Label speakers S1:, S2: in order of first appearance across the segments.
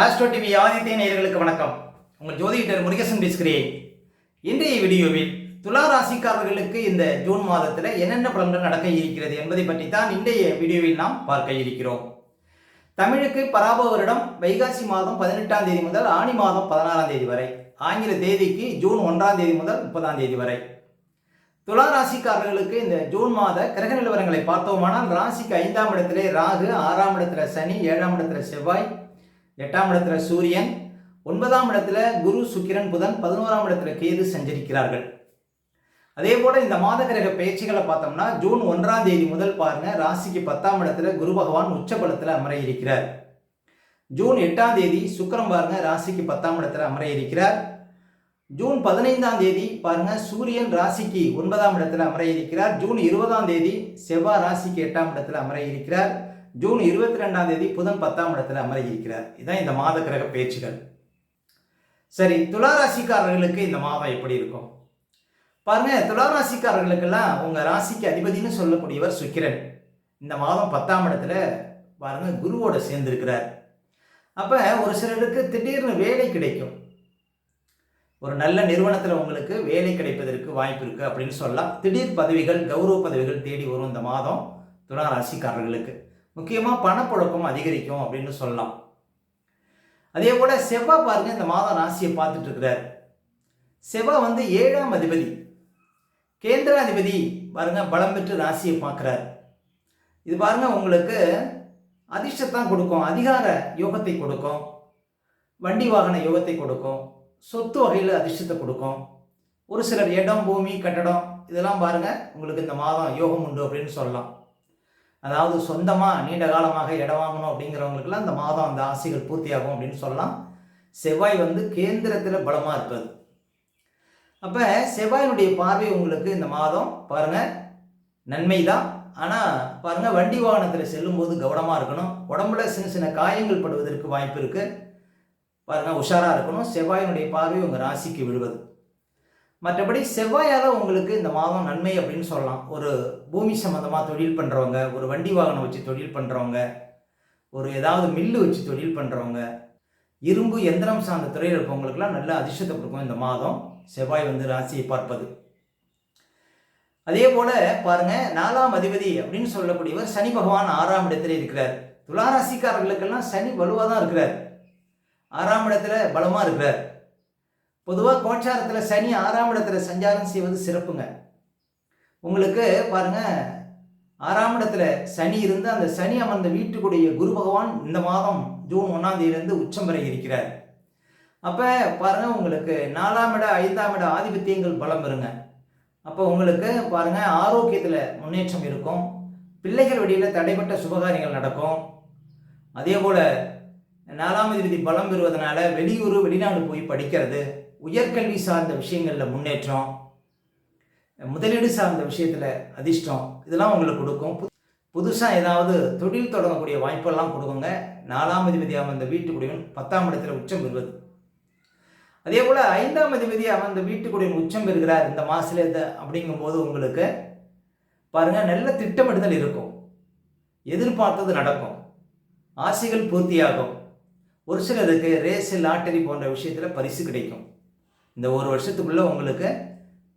S1: Astro TV Aditya நேயர்களுக்கு வணக்கம். உங்கள் ஜோதிடர் முருகேசன் பேசுகிறேன். இன்றைய வீடியோவில் துலா ராசிக்காரர்களுக்கு இந்த ஜூன் மாதத்தில் என்னென்ன பலன்கள் நடக்க இருக்கிறது என்பதை பற்றி தான் இன்றைய வீடியோவில் நாம் பார்க்க இருக்கிறோம். தமிழுக்கு பராபவ வருடம் வைகாசி மாதம் 18ஆம் தேதி முதல் ஆனி மாதம் 16ஆம் தேதி வரை, ஆங்கில தேதிக்கு ஜூன் 1ஆம் தேதி முதல் 30ஆம் தேதி வரை. துலா ராசிக்காரர்களுக்கு இந்த ஜூன் மாத கிரக நிலவரங்களை பார்த்தோமானால், ராசிக்கு 5ஆம் இடத்திலே ராகு, 6ஆம் இடத்துல சனி, 7ஆம் இடத்துல செவ்வாய், 8ஆம் இடத்துல சூரியன், 9ஆம் இடத்துல குரு, சுக்கிரன், புதன், 11ஆம் இடத்துல கேது சஞ்சரிக்கிறார்கள். அதே போல இந்த மாத கிரக பயிற்சிகளை பார்த்தோம்னா, ஜூன் 1ஆம் தேதி முதல் பாருங்க, ராசிக்கு 10ஆம் இடத்துல குரு பகவான் உச்சபலத்தில் அமர இருக்கிறார். ஜூன் 8ஆம் தேதி சுக்கிரன் பாருங்க ராசிக்கு 10ஆம் இடத்துல அமர இருக்கிறார். ஜூன் 15ஆம் தேதி பாருங்க சூரியன் ராசிக்கு 9ஆம் இடத்துல அமர இருக்கிறார். ஜூன் 20ஆம் தேதி செவ்வாய் ராசிக்கு 8ஆம் இடத்துல அமர இருக்கிறார். ஜூன் 22ஆம் தேதி புதன் 10ஆம் இடத்துல அமர இருக்கிறார். இதுதான் இந்த மாத கிரக பயிற்சிகள். சரி, துளாராசிக்காரர்களுக்கு இந்த மாதம் எப்படி இருக்கும் பாருங்க. துளாராசிக்காரர்களுக்கெல்லாம் உங்க ராசிக்கு அதிபதினு சொல்லக்கூடியவர் சுக்கிரன் இந்த மாதம் 10ஆம் இடத்துல பாருங்க குருவோட சேர்ந்திருக்கிறார். அப்ப ஒரு சிலருக்கு திடீர்னு வேலை கிடைக்கும். ஒரு நல்ல நிறுவனத்தில் உங்களுக்கு வேலை கிடைப்பதற்கு வாய்ப்பு இருக்கு அப்படின்னு சொல்லலாம். திடீர் பதவிகள், கௌரவ பதவிகள் தேடி வரும் இந்த மாதம் துளாராசிக்காரர்களுக்கு. முக்கியமாக பணப்புழக்கம் அதிகரிக்கும் அப்படின்னு சொல்லலாம். அதே போல செவ்வாய் பாருங்க இந்த மாதம் ராசியை பார்த்துட்டு இருக்கிறார். செவ்வாய் 7ஆம் அதிபதி, கேந்திராதிபதி பாருங்க பலம் பெற்று ராசியை பார்க்கிறார். இது பாருங்க உங்களுக்கு அதிர்ஷ்டத்தான் கொடுக்கும், அதிகார யோகத்தை கொடுக்கும், வண்டி வாகன யோகத்தை கொடுக்கும், சொத்து வகையில் அதிர்ஷ்டத்தை கொடுக்கும். ஒரு சிலர் இடம், பூமி, கட்டடம் இதெல்லாம் பாருங்க உங்களுக்கு இந்த மாதம் யோகம் உண்டு அப்படின்னு சொல்லலாம். அதாவது சொந்தமாக நீண்ட காலமாக இடம் வாங்கணும் அப்படிங்கிறவங்களுக்குலாம் இந்த மாதம் அந்த ஆசைகள் பூர்த்தியாகும் அப்படின்னு சொல்லலாம். செவ்வாய் கேந்திரத்தில் பலமாக இருப்பது. அப்போ செவ்வாயினுடைய பார்வை உங்களுக்கு இந்த மாதம் பாருங்க நன்மை தான். ஆனால் பாருங்க வண்டி வாகனத்தில் செல்லும்போது கவனமாக இருக்கணும். உடம்புல சின்ன சின்ன காயங்கள் படுவதற்கு வாய்ப்பு இருக்கு. பாருங்க உஷாராக இருக்கணும். செவ்வாயினுடைய பார்வை உங்கள் ராசிக்கு விழுவது. மற்றபடி செவ்வாயால் உங்களுக்கு இந்த மாதம் நன்மை அப்படின்னு சொல்லலாம். ஒரு பூமி சம்மந்தமாக தொழில் பண்ணுறவங்க, ஒரு வண்டி வாகனம் வச்சு தொழில் பண்ணுறவங்க, ஒரு ஏதாவது மில்லு வச்சு தொழில் பண்ணுறவங்க, இரும்பு எந்திரம் சார்ந்த துறையில் இருப்பவங்களுக்குலாம் நல்ல அதிர்ஷ்டத்தை கொடுக்கும் இந்த மாதம் செவ்வாய் ராசியை பார்ப்பது. அதே போல பாருங்க 4ஆம் அதிபதி அப்படின்னு சொல்லக்கூடியவர் சனி பகவான் 6ஆம் இடத்துல இருக்கிறார். துளாராசிக்காரர்களுக்கெல்லாம் சனி வலுவாக தான் இருக்கிறார், 6ஆம் இடத்துல பலமாக இருக்கிறார். பொதுவாக கோச்சாரத்தில் சனி 6ஆம் இடத்துல சஞ்சாரம் செய்வது சிறப்புங்க. உங்களுக்கு பாருங்க 6ஆம் இடத்துல சனி இருந்து அந்த சனி அமர்ந்த வீட்டுக்குடைய குரு பகவான் இந்த மாதம் ஜூன் 1ஆம் தேதியிலிருந்து உச்சம் பெற இருக்கிறார். அப்போ பாருங்க உங்களுக்கு 4ஆம் இடம், 5ஆம் இடம் ஆதிபத்தியங்கள் பலம் பெறுங்க. அப்போ உங்களுக்கு பாருங்க ஆரோக்கியத்தில் முன்னேற்றம் இருக்கும். பிள்ளைகள் வழியில் தடைப்பட்ட சுபகாரியங்கள் நடக்கும். அதே போல் 4ஆம் அதிபதி பலம் பெறுவதனால வெளியூர், வெளிநாடு போய் படிக்கிறது, உயர்கல்வி சார்ந்த விஷயங்களில் முன்னேற்றம், முதலீடு சார்ந்த விஷயத்தில் அதிர்ஷ்டம் இதெல்லாம் உங்களுக்கு கொடுக்கும். புதுசாக ஏதாவது தொழில் தொடங்கக்கூடிய வாய்ப்பெல்லாம் கொடுக்குங்க. 4ஆம் அதிபதி அமர்ந்த வீட்டுக்குடியவன் 10ஆம் இடத்துல உச்சம் பெறுவது. அதே போல் 5ஆம் அதிபதி அமர்ந்த வீட்டுக்குடியவன் உச்சம் பெறுகிறார் இந்த மாதத்துல அப்படிங்கும்போது உங்களுக்கு பாருங்க நல்ல திட்டமிடுதல் இருக்கும். எதிர்பார்த்தது நடக்கும், ஆசைகள் பூர்த்தியாகும். ஒரு சிலருக்கு ரேஸு, லாட்டரி போன்ற விஷயத்தில் பரிசு கிடைக்கும். இந்த ஒரு வருஷத்துக்குள்ளே உங்களுக்கு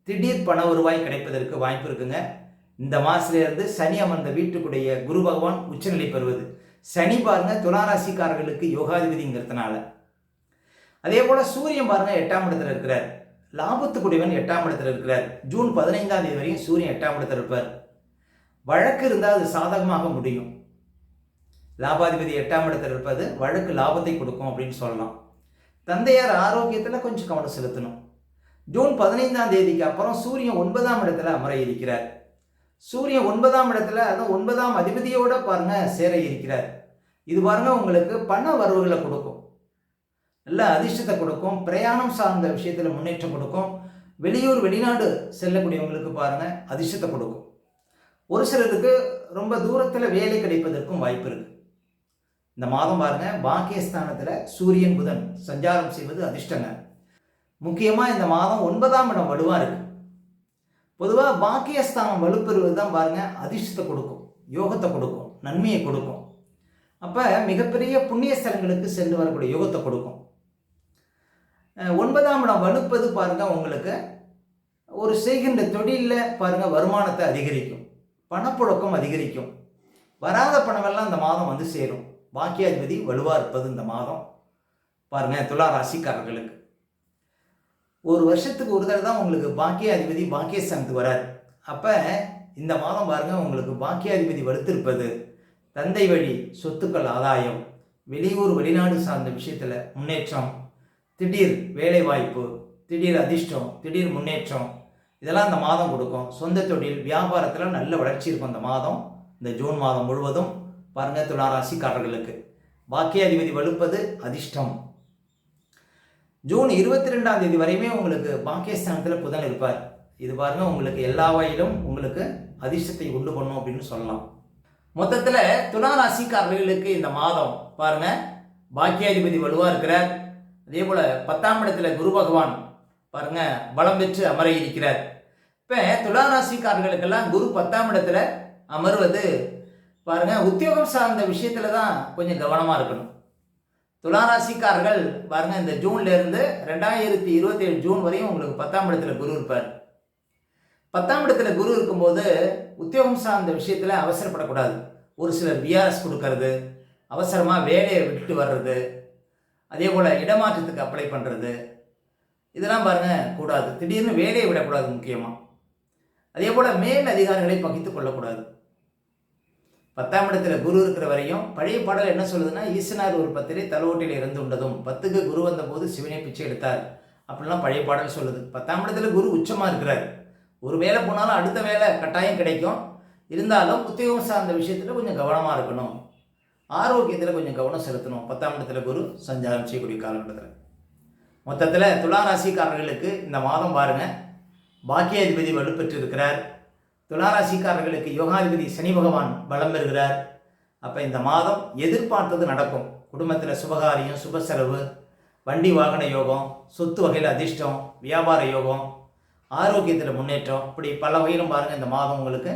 S1: திடீர் பண வருவாய் கிடைப்பதற்கு வாய்ப்பு இருக்குங்க. இந்த மாதத்துலேருந்து சனி அமர்ந்த வீட்டுக்குடைய குரு பகவான் உச்சநிலை பெறுவது. சனி பாருங்க துளாராசிக்காரர்களுக்கு யோகாதிபதிங்கிறதுனால. அதே போல் சூரியன் பாருங்க 8ஆம் இடத்துல இருக்கிறார். லாபத்துக்குடையவன் 8ஆம் இடத்துல இருக்கிறார். ஜூன் 15ஆம் தேதி வரையும் சூரியன் 8ஆம் இடத்துல இருப்பார். வழக்கு இருந்தால் அது சாதகமாக முடியும். லாபாதிபதி 8ஆம் இடத்துல இருப்பது வழக்கு லாபத்தை கொடுக்கும் அப்படின்னு சொல்லலாம். தந்தையார் ஆரோக்கியத்தில் கொஞ்சம் கவனம் செலுத்தணும். ஜூன் 15ஆம் தேதிக்கு அப்புறம் சூரியன் 9ஆம் இடத்துல அமர இருக்கிறார். சூரியன் 9ஆம் இடத்துல, அதுவும் 9ஆம் அதிபதியோட பாருங்க சேர இருக்கிறார். இது பாருங்க உங்களுக்கு பண வரவுகளை கொடுக்கும், நல்ல அதிர்ஷ்டத்தை கொடுக்கும், பிரயாணம் சார்ந்த விஷயத்தில் முன்னேற்றம் கொடுக்கும். வெளியூர், வெளிநாடு செல்லக்கூடியவங்களுக்கு பாருங்க அதிர்ஷ்டத்தை கொடுக்கும். ஒரு சிலருக்கு ரொம்ப தூரத்தில் வேலை கிடைப்பதற்கும் வாய்ப்பு இருக்கு. இந்த மாதம் பாருங்க பாக்கியஸ்தானத்தில் சூரியன், புதன் சஞ்சாரம் செய்வது அதிர்ஷ்டங்க. முக்கியமாக இந்த மாதம் 9ஆம் இடம் வலுவாக இருக்கு. பொதுவாக பாக்கியஸ்தானம் வலுப்பெறுவது தான் பாருங்க அதிர்ஷ்டத்தை கொடுக்கும், யோகத்தை கொடுக்கும், நன்மையை கொடுக்கும். அப்போ மிகப்பெரிய புண்ணிய ஸ்தலங்களுக்கு சென்று வரக்கூடிய யோகத்தை கொடுக்கும். 9ஆம் இடம் வலுப்பது பாருங்கள், உங்களுக்கு ஒரு செய்கின்ற தொழிலில் பாருங்கள் வருமானத்தை அதிகரிக்கும், பணப்புழக்கம் அதிகரிக்கும், வராத பணமெல்லாம் இந்த மாதம் வந்து சேரும். பாக்கியாதிபதி வலுவாக இருப்பது இந்த மாதம் பாருங்கள் துலா ராசிக்காரர்களுக்கு. ஒரு வருஷத்துக்கு ஒரு தடவை தான் உங்களுக்கு பாக்கியாதிபதி பாக்கியஸ்தானத்துக்கு வராது. அப்போ இந்த மாதம் பாருங்கள் உங்களுக்கு பாக்கியாதிபதி வலுத்திருப்பது தந்தை வழி சொத்துக்கள் ஆதாயம், வெளியூர் வெளிநாடு சார்ந்த விஷயத்தில் முன்னேற்றம், திடீர் வேலை வாய்ப்பு, திடீர் அதிர்ஷ்டம், திடீர் முன்னேற்றம், இதெல்லாம் இந்த மாதம் கொடுக்கும். சொந்த தொழில் வியாபாரத்தில் நல்ல வளர்ச்சி இருக்கும் இந்த மாதம். இந்த ஜூன் மாதம் முழுவதும் பாருங்கள் துலா ராசிக்காரர்களுக்கு பாக்கியாதிபதி வலுப்பது அதிர்ஷ்டம். ஜூன் 22ஆம் தேதி வரையுமே உங்களுக்கு பாக்கியஸ்தானத்தில் புதன் இருப்பார். இது பாருங்கள் உங்களுக்கு எல்லா வகையிலும் உங்களுக்கு அதிர்ஷ்டத்தை உண்டு பண்ணும் அப்படின்னு சொல்லலாம். மொத்தத்தில் துலா ராசிக்காரர்களுக்கு இந்த மாதம் பாருங்கள் பாக்கியாதிபதி வலுவாக இருக்கிறார். அதே போல் 10ஆம் இடத்துல குரு பகவான் பாருங்கள் பலம் பெற்று அமர இருக்கிறார். இப்போ துலா ராசிக்காரர்களுக்கெல்லாம் குரு 10ஆம் இடத்துல அமர்வது பாருங்கள் உத்தியோகம் சார்ந்த விஷயத்தில் தான் கொஞ்சம் கவனமாக இருக்கணும். துலா ராசிக்காரர்கள் பாருங்கள் இந்த ஜூன்லேருந்து 2027 ஜூன் வரையும் உங்களுக்கு 10ஆம் இடத்துல குரு இருப்பார். 10ஆம் இடத்துல குரு இருக்கும்போது உத்தியோகம் சார்ந்த விஷயத்தில் அவசரப்படக்கூடாது. ஒரு சிலர் விஆர்எஸ் கொடுக்கறது, அவசரமாக வேலையை விட்டு வர்றது, அதே போல் இடமாற்றத்துக்கு அப்ளை பண்ணுறது, இதெல்லாம் பாருங்கள் கூடாது. திடீர்னு வேலையை விடக்கூடாது முக்கியமாக. அதே போல் மேல் அதிகாரிகளை பகித்து கொள்ளக்கூடாது. 10ஆம் இடத்துல குரு இருக்கிற வரையும் பழைய பாடல் என்ன சொல்லுதுன்னா, ஈசனார் ஒரு 10 தலோட்டில் இருந்து உண்டதும் 10க்கு குரு வந்த போது சிவனை பிச்சை எடுத்தார் அப்படிலாம் பழைய பாடல் சொல்லுது. 10ஆம் இடத்துல குரு உச்சமாக இருக்கிறார். ஒரு வேலை போனாலும் அடுத்த வேலை கட்டாயம் கிடைக்கும். இருந்தாலும் உத்தியோகம் சார்ந்த விஷயத்தில் கொஞ்சம் கவனமாக இருக்கணும். ஆரோக்கியத்தில் கொஞ்சம் கவனம் செலுத்தணும். 10ஆம் இடத்துல குரு சஞ்சாரம் செய்யக்கூடிய காலகட்டத்தில். மொத்தத்தில் துலா ராசிக்காரர்களுக்கு இந்த மாதம் பாருங்கள் பாக்கியாதிபதி வலுப்பெற்று இருக்கிறார். துலா ராசிக்காரர்களுக்கு யோகாதிபதி சனி பகவான் பலம் பெறுகிறார். அப்போ இந்த மாதம் எதிர்பார்த்தது நடக்கும். குடும்பத்தில் சுபகாரியம், சுப செலவு, வண்டி வாகன யோகம், சொத்து வகையில் அதிர்ஷ்டம், வியாபார யோகம், ஆரோக்கியத்தில் முன்னேற்றம், இப்படி பல வகையிலும் பாருங்கள் இந்த மாதம் உங்களுக்கு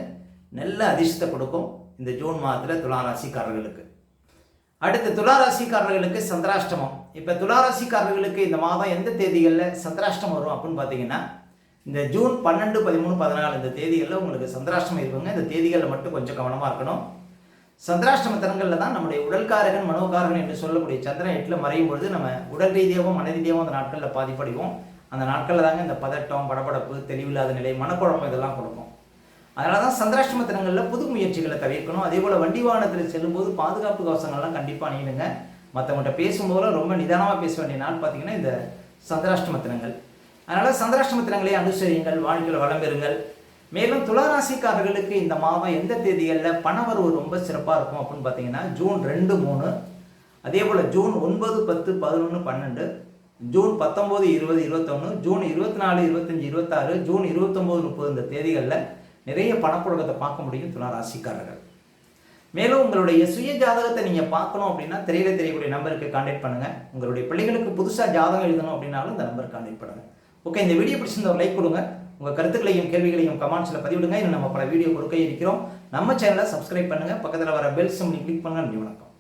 S1: நல்ல அதிர்ஷ்டத்தை கொடுக்கும். இந்த ஜூன் மாதத்தில் துலா ராசிக்காரர்களுக்கு. அடுத்து துலா ராசிக்காரர்களுக்கு சந்திராஷ்டமம். இப்போ துலா ராசிக்காரர்களுக்கு இந்த மாதம் எந்த தேதிகளில் சந்திராஷ்டமம் வரும் அப்படின்னு பார்த்தீங்கன்னா, இந்த ஜூன் 12, 13, 14 இந்த தேதிகளில் உங்களுக்கு சந்திராஷ்டமம் இருக்குங்க. இந்த தேதிகளில் மட்டும் கொஞ்சம் கவனமாக இருக்கணும். சந்திராஷ்டம தலங்களில் தான் நம்முடைய உடல்காரகன் மனோகாரகன் என்று சொல்லக்கூடிய சந்திரன் 8ல் மறையும் பொழுது நம்ம உடல் ரீதியாகவும் மன ரீதியாகவும் அந்த நாட்களில் பாதிப்படைவோம். அந்த நாட்களில் தாங்க இந்த பதட்டம், படபடப்பு, தெளிவில்லாத நிலை, மனக்குழப்பம் இதெல்லாம் கொடுக்கும். அதனால தான் சந்திராஷ்டம தினங்களில் புது முயற்சிகளை தவிர்க்கணும். அதே போல் வண்டி வாகனத்தில் செல்லும்போது பாதுகாப்பு கவசங்கள்லாம் கண்டிப்பாக அணியிடுங்க. மற்றவங்கள்ட்ட பேசும்போது ரொம்ப நிதானமாக பேச வேண்டிய நாள் பார்த்தீங்கன்னா இந்த சந்திராஷ்டம தினங்கள். அதனால் சந்திராஷ்டம தினங்களை அனுசரியுங்கள், வாழ்க்கையில் வளம் பெறுங்கள். மேலும் துலா ராசிக்காரர்களுக்கு இந்த மாதம் எந்த தேதிகளில் பணவரவு ரொம்ப சிறப்பாக இருக்கும் அப்படின்னு பார்த்தீங்கன்னா, ஜூன் 2, 3, அதே போல் ஜூன் 9, 10, 11, 12, ஜூன் 19, 20, 21, ஜூன் 24, 25, 26, ஜூன் 29, 30 இந்த தேதிகளில் நிறைய பணப்புழக்கத்தை பார்க்க முடியும் துலா ராசிக்காரர்கள். மேலும் உங்களுடைய சுய ஜாதகத்தை நீங்கள் பார்க்கணும் அப்படின்னா திரையில தெரியக்கூடிய நம்பருக்கு கான்டாக்ட் பண்ணுங்கள். உங்களுடைய பிள்ளைகளுக்கு புதுசாக ஜாதகம் எழுதணும் அப்படின்னாலும் இந்த நம்பருக்கு கான்டாக்ட் பண்ணுங்கள். ஓகே, இந்த வீடியோ பிடிச்சிருந்த ஒரு லைக் கொடுங்க. உங்கள் கருத்துக்களையும் கேள்விகளையும் கமெண்ட்ஸில் பதிவிடுங்க. இன்னும் நம்ம பல வீடியோ கொடுக்க இருக்கிறோம். நம்ம சேனலை சப்ஸ்கிரைப் பண்ணுங்கள். பக்கத்தில் வர பெல் சிம்பலை கிளிக் பண்ணுங்கள். நன்றி, வணக்கம்.